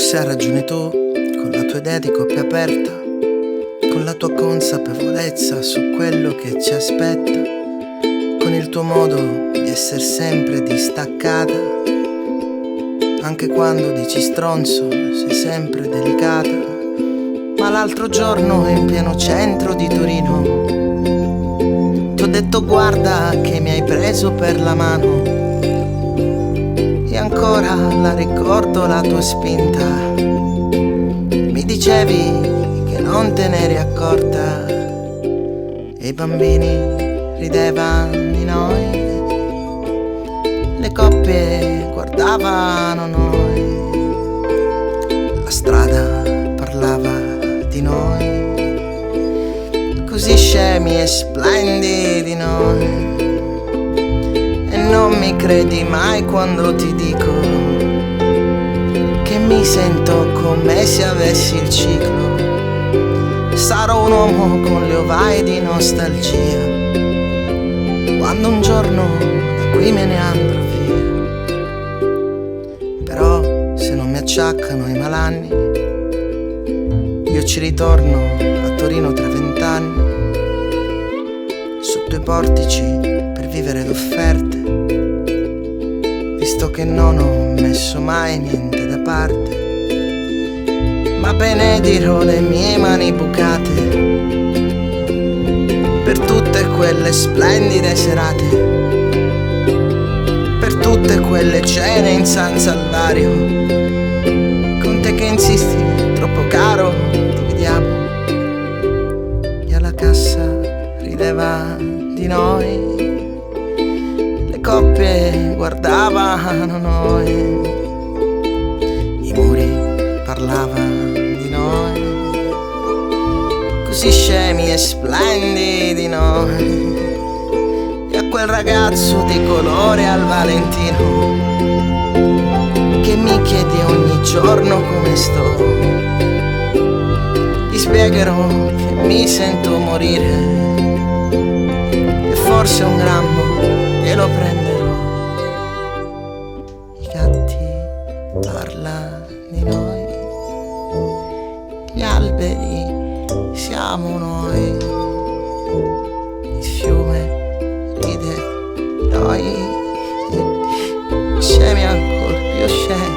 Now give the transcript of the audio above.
Forse hai ragione tu, con la tua idea di coppia aperta, con la tua consapevolezza su quello che ci aspetta, con il tuo modo di essere sempre distaccata, anche quando dici stronzo sei sempre delicata. Ma l'altro giorno in pieno centro di Torino t'ho detto guarda che mi hai preso per la mano, e ancora la ricordo la tua spinta. Mi dicevi che non te ne eri accorta e i bambini ridevano di noi, le coppie guardavano noi, la strada parlava di noi, così scemi e splendidi noi. E non mi credi mai quando ti dico che mi sento come se avessi il ciclo. Sarò un uomo con le ovaie di nostalgia quando un giorno da qui me ne andrò via. Però se non mi acciaccano i malanni, io ci ritorno a Torino tra 20 anni, sotto i portici per vivere d'offerte, visto che non ho messo mai niente da parte. Ma benedirò le mie mani bucate per tutte quelle splendide serate, per tutte quelle cene in San Salvario, con te che insisti, troppo caro, ti vediamo. E alla cassa rideva di noi, le coppie guardavano noi, i muri parlavano di noi, così scemi e splendidi noi. E a quel ragazzo di colore al Valentino che mi chiede ogni giorno come sto, gli spiegherò che mi sento morire e forse un grammo glielo prenderò. I gatti parlano di noi, gli alberi siamo noi, il fiume ride di noi, scemi ancora più scemi.